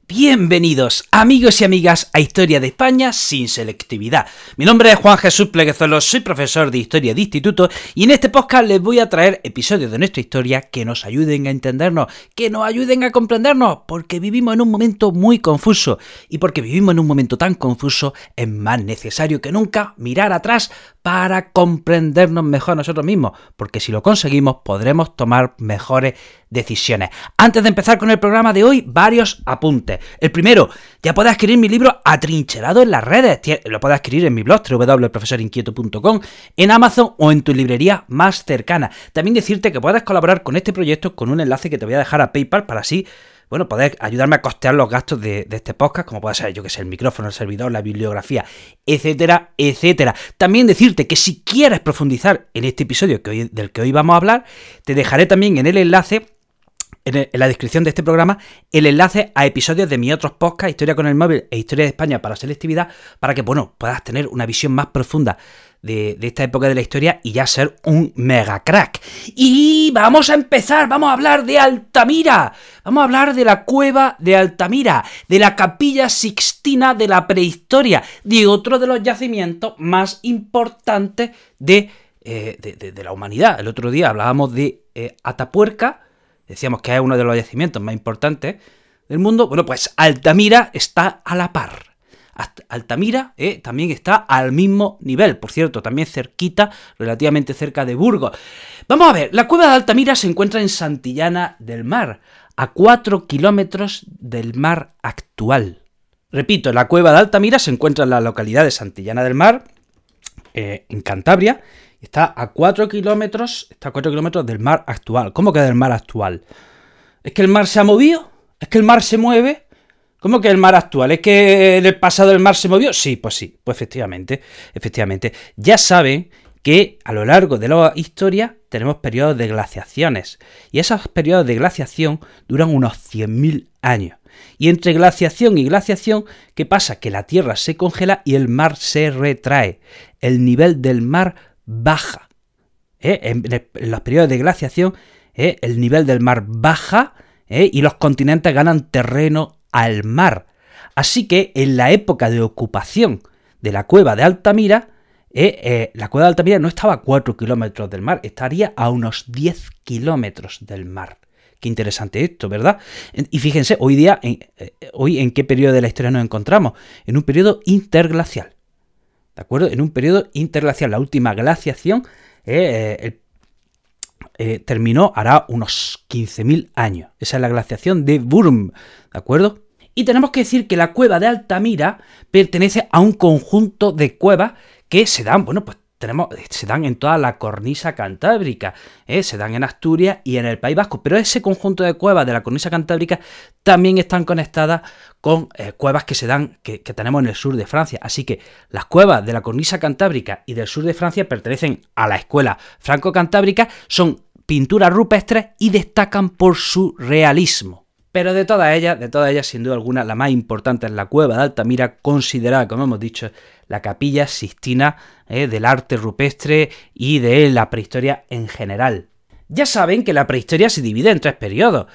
Bienvenidos, amigos y amigas, a Historia de España sin selectividad. Mi nombre es Juan Jesús Pleguezolo, soy profesor de Historia de Instituto y en este podcast les voy a traer episodios de nuestra historia que nos ayuden a entendernos, que nos ayuden a comprendernos, porque vivimos en un momento muy confuso y porque vivimos en un momento tan confuso es más necesario que nunca mirar atrás para comprendernos mejor a nosotros mismos, porque si lo conseguimos podremos tomar mejores decisiones. Antes de empezar con el programa de hoy, varios apuntes. El primero, ya puedes adquirir mi libro Atrincherado en las redes. Lo puedes adquirir en mi blog www.profesorinquieto.com, en Amazon o en tu librería más cercana. También decirte que puedes colaborar con este proyecto con un enlace que te voy a dejar a PayPal para así, bueno, poder ayudarme a costear los gastos de este podcast, como puede ser, yo que sé, el micrófono, el servidor, la bibliografía, etcétera, etcétera. También decirte que si quieres profundizar en este episodio del que hoy vamos a hablar, te dejaré también en el enlace, en la descripción de este programa, el enlace a episodios de mis otros podcasts, Historia con el móvil e Historia de España para selectividad, para que, bueno, puedas tener una visión más profunda de esta época de la historia y ya ser un mega crack. Y vamos a empezar, vamos a hablar de Altamira, vamos a hablar de la cueva de Altamira, de la capilla sixtina de la prehistoria, de otro de los yacimientos más importantes de la humanidad. El otro día hablábamos de Atapuerca, decíamos que es uno de los yacimientos más importantes del mundo. Bueno, pues Altamira está a la par. Altamira también está al mismo nivel, por cierto, también cerquita, relativamente cerca de Burgos. Vamos a ver, la cueva de Altamira se encuentra en Santillana del Mar, a 4 kilómetros del mar actual. Repito, la cueva de Altamira se encuentra en la localidad de Santillana del Mar, en Cantabria, y está a 4 kilómetros del mar actual. ¿Cómo que del mar actual? ¿Es que el mar se ha movido? ¿Es que el mar se mueve? ¿Cómo que el mar actual? ¿Es que en el pasado el mar se movió? Sí, pues efectivamente. Ya saben que a lo largo de la historia tenemos periodos de glaciaciones, y esos periodos de glaciación duran unos 100.000 años. Y entre glaciación y glaciación, ¿qué pasa? Que la Tierra se congela y el mar se retrae. El nivel del mar baja. En los periodos de glaciación, el nivel del mar baja, y los continentes ganan terreno al mar. Así que en la época de ocupación de la cueva de Altamira, la cueva de Altamira no estaba a 4 kilómetros del mar, estaría a unos 10 kilómetros del mar. Qué interesante esto, ¿verdad? Y fíjense, hoy día, hoy en qué periodo de la historia nos encontramos, en un periodo interglacial. ¿De acuerdo? En un periodo interglacial. La última glaciación terminó hará unos 15.000 años. Esa es la glaciación de Würm, ¿de acuerdo? Y tenemos que decir que la cueva de Altamira pertenece a un conjunto de cuevas que se dan, bueno, pues se dan en toda la cornisa cantábrica, se dan en Asturias y en el País Vasco, pero ese conjunto de cuevas de la cornisa cantábrica también están conectadas con cuevas que se dan, que tenemos en el sur de Francia. Así que las cuevas de la cornisa cantábrica y del sur de Francia pertenecen a la escuela franco-cantábrica, son pinturas rupestres y destacan por su realismo. Pero de todas ellas, sin duda alguna, la más importante es la cueva de Altamira, considerada, como hemos dicho, la capilla sixtina del arte rupestre y de la prehistoria en general. Ya saben que la prehistoria se divide en 3 periodos: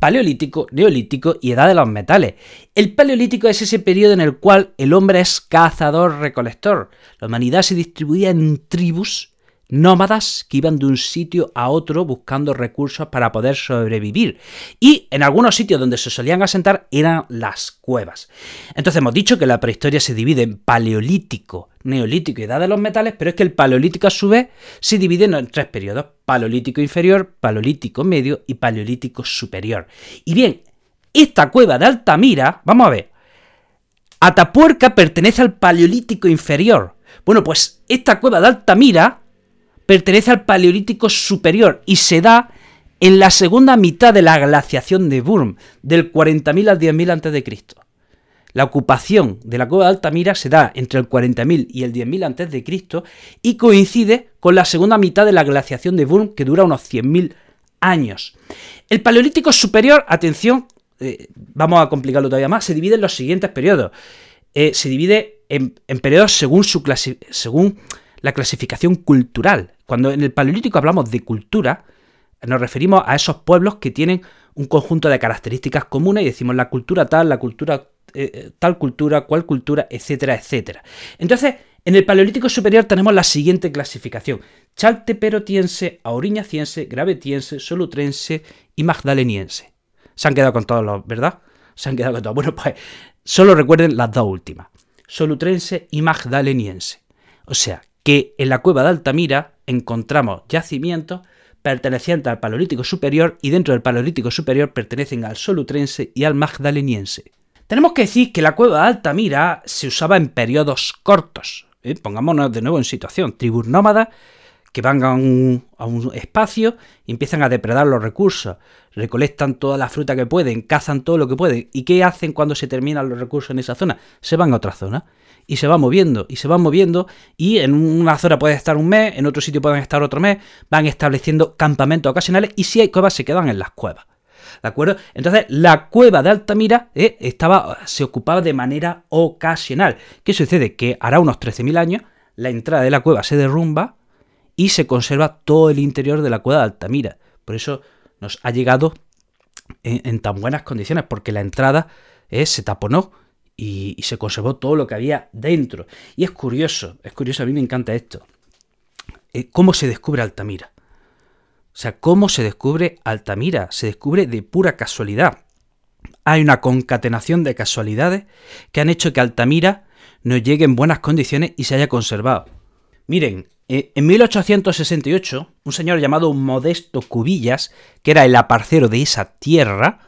Paleolítico, Neolítico y Edad de los Metales. El Paleolítico es ese periodo en el cual el hombre es cazador-recolector. La humanidad se distribuía en tribus nómadas que iban de un sitio a otro buscando recursos para poder sobrevivir. Y en algunos sitios donde se solían asentar eran las cuevas. Entonces hemos dicho que la prehistoria se divide en Paleolítico, Neolítico y Edad de los Metales, pero es que el Paleolítico a su vez se divide en 3 periodos: Paleolítico inferior, Paleolítico medio y Paleolítico superior. Y bien, esta cueva de Altamira, vamos a ver, Atapuerca pertenece al Paleolítico inferior. Bueno, pues esta cueva de Altamira pertenece al Paleolítico superior y se da en la segunda mitad de la glaciación de Würm, del 40.000 al 10.000 a.C. La ocupación de la cueva de Altamira se da entre el 40.000 y el 10.000 a.C. y coincide con la segunda mitad de la glaciación de Würm, que dura unos 100.000 años. El Paleolítico superior, atención, vamos a complicarlo todavía más, se divide en los siguientes periodos. Se divide en periodos según la clasificación cultural. Cuando en el Paleolítico hablamos de cultura, nos referimos a esos pueblos que tienen un conjunto de características comunes y decimos la cultura tal, tal cultura, cual cultura, etcétera, etcétera. Entonces, en el Paleolítico Superior tenemos la siguiente clasificación: chalteperotiense, auriñaciense, gravetiense, solutrense y magdaleniense. Se han quedado con todos los, ¿verdad? Se han quedado con todos. Bueno, pues solo recuerden las dos últimas: solutrense y magdaleniense. O sea, que en la cueva de Altamira encontramos yacimientos pertenecientes al Paleolítico Superior y dentro del Paleolítico Superior pertenecen al solutrense y al magdaleniense. Tenemos que decir que la cueva de Altamira se usaba en periodos cortos. Pongámonos de nuevo en situación: tribus nómadas que van a un espacio y empiezan a depredar los recursos, recolectan toda la fruta que pueden, cazan todo lo que pueden. ¿Y qué hacen cuando se terminan los recursos en esa zona? Se van a otra zona y se van moviendo, y en una zona puede estar un mes, en otro sitio pueden estar otro mes, van estableciendo campamentos ocasionales y si hay cuevas se quedan en las cuevas. ¿De acuerdo? Entonces, la cueva de Altamira se ocupaba de manera ocasional. ¿Qué sucede? Que hará unos 13.000 años la entrada de la cueva se derrumba y se conserva todo el interior de la cueva de Altamira. Por eso nos ha llegado en tan buenas condiciones, porque la entrada se taponó y se conservó todo lo que había dentro. Y es curioso, a mí me encanta esto. ¿Cómo se descubre Altamira? O sea, ¿cómo se descubre Altamira? Se descubre de pura casualidad. Hay una concatenación de casualidades que han hecho que Altamira nos llegue en buenas condiciones y se haya conservado. Miren, en 1868, un señor llamado Modesto Cubillas, que era el aparcero de esa tierra,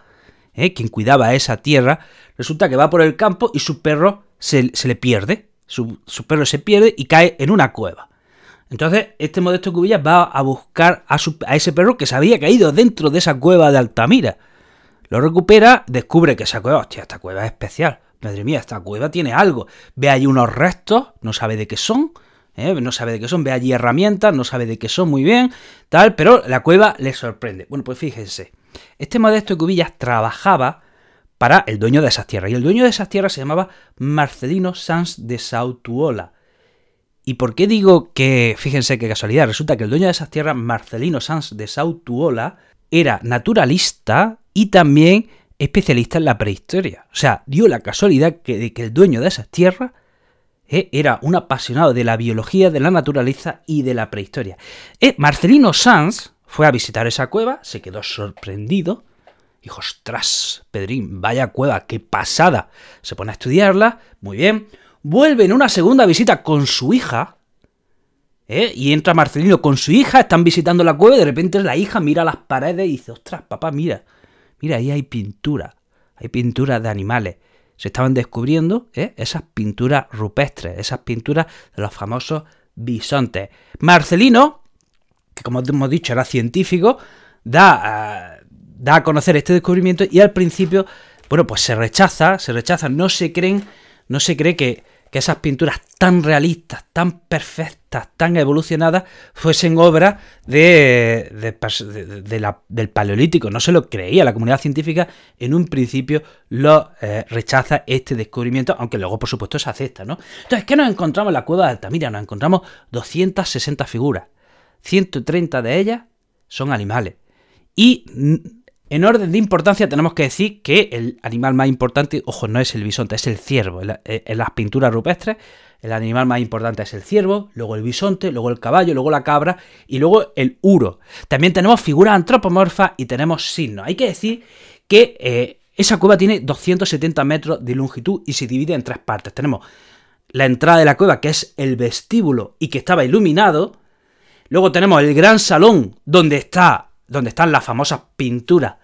quien cuidaba esa tierra, resulta que va por el campo y su perro se le pierde. Su perro se pierde y cae en una cueva. Entonces, este Modesto Cubillas va a buscar a ese perro que se había caído dentro de esa cueva de Altamira. Lo recupera, descubre que esa cueva, hostia, esta cueva es especial. Madre mía, esta cueva tiene algo. Ve allí unos restos, no sabe de qué son. Ve allí herramientas, no sabe de qué son muy bien, tal, pero la cueva le sorprende. Bueno, pues fíjense, este Modesto Cubillas trabajaba para el dueño de esas tierras, y el dueño de esas tierras se llamaba Marcelino Sans de Sautuola. ¿Y por qué digo que, fíjense qué casualidad? Resulta que el dueño de esas tierras, Marcelino Sans de Sautuola, era naturalista y también especialista en la prehistoria. O sea, dio la casualidad de que el dueño de esas tierras era un apasionado de la biología, de la naturaleza y de la prehistoria. Marcelino Sans fue a visitar esa cueva, se quedó sorprendido, dijo: ostras, Pedrín, vaya cueva, qué pasada. Se pone a estudiarla, muy bien, vuelve en una segunda visita con su hija, y entra Marcelino con su hija, están visitando la cueva y de repente la hija mira las paredes y dice: ostras, papá, mira, ahí hay pintura de animales. Se estaban descubriendo esas pinturas rupestres, esas pinturas de los famosos bisontes. Marcelino, que como hemos dicho era científico, da a conocer este descubrimiento y al principio, bueno, pues se rechaza, no se cree que esas pinturas tan realistas, tan perfectas, tan evolucionadas, fuesen obra del Paleolítico. No se lo creía. La comunidad científica en un principio lo rechaza este descubrimiento, aunque luego, por supuesto, se acepta, ¿no? Entonces, ¿qué nos encontramos en la cueva de Altamira? Nos encontramos 260 figuras. 130 de ellas son animales. Y en orden de importancia tenemos que decir que el animal más importante, ojo, no es el bisonte, es el ciervo. En las pinturas rupestres, el animal más importante es el ciervo, luego el bisonte, luego el caballo, luego la cabra y luego el uro. También tenemos figuras antropomorfas y tenemos signos. Hay que decir que esa cueva tiene 270 metros de longitud y se divide en tres partes. Tenemos la entrada de la cueva, que es el vestíbulo y que estaba iluminado. Luego tenemos el gran salón, donde están las famosas pinturas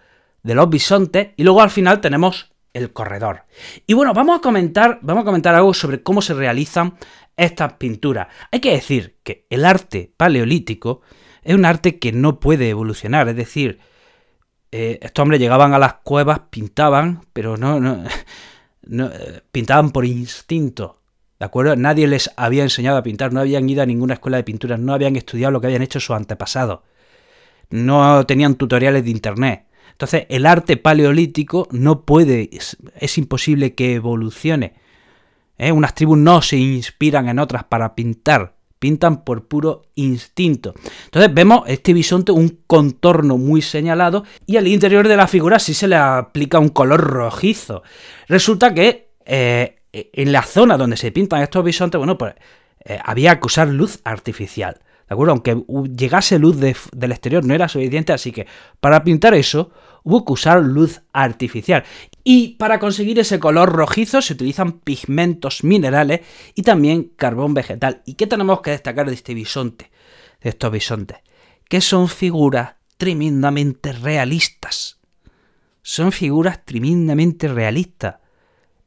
de los bisontes, y luego al final tenemos el corredor. Y bueno, vamos a comentar algo sobre cómo se realizan estas pinturas. Hay que decir que el arte paleolítico es un arte que no puede evolucionar, es decir, estos hombres llegaban a las cuevas, pintaban, pero no pintaban por instinto. ¿De acuerdo? Nadie les había enseñado a pintar, no habían ido a ninguna escuela de pintura, no habían estudiado lo que habían hecho sus antepasados. No tenían tutoriales de internet. Entonces, el arte paleolítico no puede, es imposible que evolucione. Unas tribus no se inspiran en otras para pintar pintan por puro instinto. Entonces vemos este bisonte un contorno muy señalado y al interior de la figura sí se le aplica un color rojizo. Resulta que en la zona donde se pintan estos bisontes, bueno, pues había que usar luz artificial, ¿de acuerdo? Aunque llegase luz del exterior no era suficiente, así que para pintar eso hubo que usar luz artificial. Y para conseguir ese color rojizo se utilizan pigmentos minerales y también carbón vegetal. ¿Y qué tenemos que destacar de este bisonte? De estos bisontes, que son figuras tremendamente realistas. Son figuras tremendamente realistas.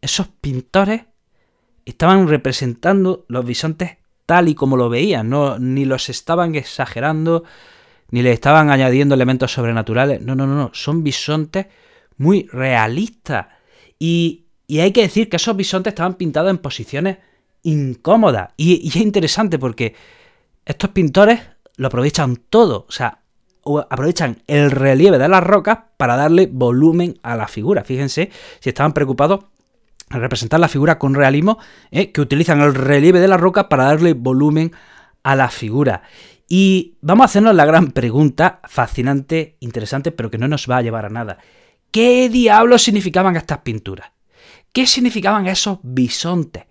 Esos pintores estaban representando los bisontes tal y como lo veían, no, ni los estaban exagerando, ni le estaban añadiendo elementos sobrenaturales. No, son bisontes muy realistas. Y hay que decir que esos bisontes estaban pintados en posiciones incómodas. Y es interesante porque estos pintores lo aprovechan todo, o sea, aprovechan el relieve de las rocas para darle volumen a la figura. Fíjense, si estaban preocupados en representar la figura con realismo, que utilizan el relieve de la roca para darle volumen a la figura. Y vamos a hacernos la gran pregunta, fascinante, interesante, pero que no nos va a llevar a nada. ¿Qué diablos significaban estas pinturas? ¿Qué significaban esos bisontes?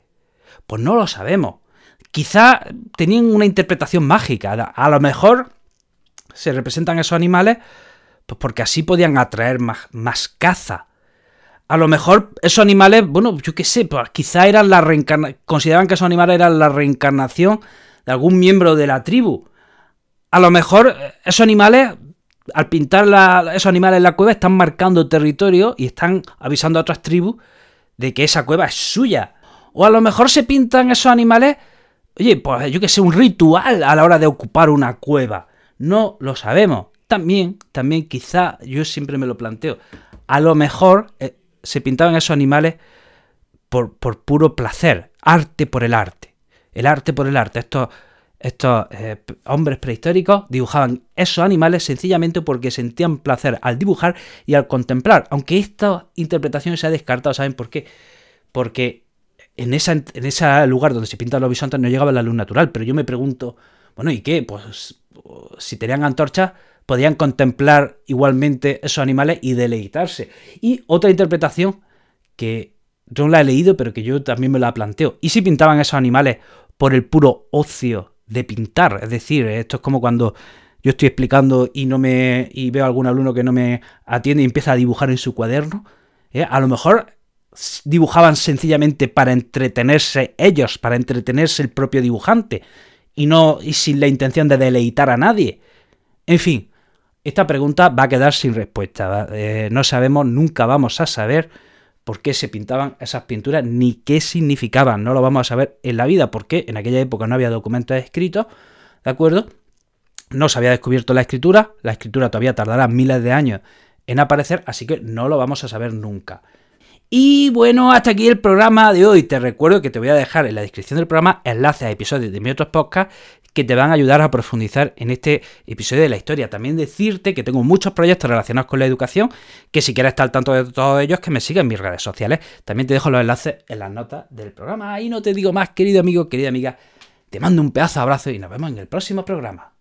Pues no lo sabemos. Quizá tenían una interpretación mágica. A lo mejor se representan esos animales pues porque así podían atraer más caza. A lo mejor esos animales, bueno, yo qué sé, pues quizá eran consideraban que esos animales eran la reencarnación de algún miembro de la tribu. A lo mejor esos animales, al pintar esos animales en la cueva, están marcando territorio y están avisando a otras tribus de que esa cueva es suya. O a lo mejor se pintan esos animales, oye, pues yo qué sé, un ritual a la hora de ocupar una cueva. No lo sabemos. También quizá, yo siempre me lo planteo, a lo mejor se pintaban esos animales por puro placer, arte por el arte. El arte por el arte. Estos hombres prehistóricos dibujaban esos animales sencillamente porque sentían placer al dibujar y al contemplar. Aunque esta interpretación se ha descartado, ¿saben por qué? Porque en ese lugar donde se pintan los bisontes no llegaba la luz natural. Pero yo me pregunto, bueno, ¿y qué? Pues si tenían antorchas, podían contemplar igualmente esos animales y deleitarse. Y otra interpretación que yo no la he leído, pero que yo también me la planteo. ¿Y si pintaban esos animales por el puro ocio de pintar? Es decir, esto es como cuando yo estoy explicando y veo a algún alumno que no me atiende y empieza a dibujar en su cuaderno. A lo mejor dibujaban sencillamente para entretenerse ellos, para entretenerse el propio dibujante, y sin la intención de deleitar a nadie. En fin, esta pregunta va a quedar sin respuesta. No sabemos, nunca vamos a saber por qué se pintaban esas pinturas ni qué significaban. No lo vamos a saber en la vida porque en aquella época no había documentos escritos, ¿de acuerdo? No se había descubierto la escritura todavía tardará miles de años en aparecer, así que no lo vamos a saber nunca. Y bueno, hasta aquí el programa de hoy. Te recuerdo que te voy a dejar en la descripción del programa enlaces a episodios de mis otros podcasts que te van a ayudar a profundizar en este episodio de la historia. También decirte que tengo muchos proyectos relacionados con la educación, que si quieres estar al tanto de todos ellos, que me sigas en mis redes sociales. También te dejo los enlaces en las notas del programa. Ahí no te digo más, querido amigo, querida amiga. Te mando un pedazo de abrazo y nos vemos en el próximo programa.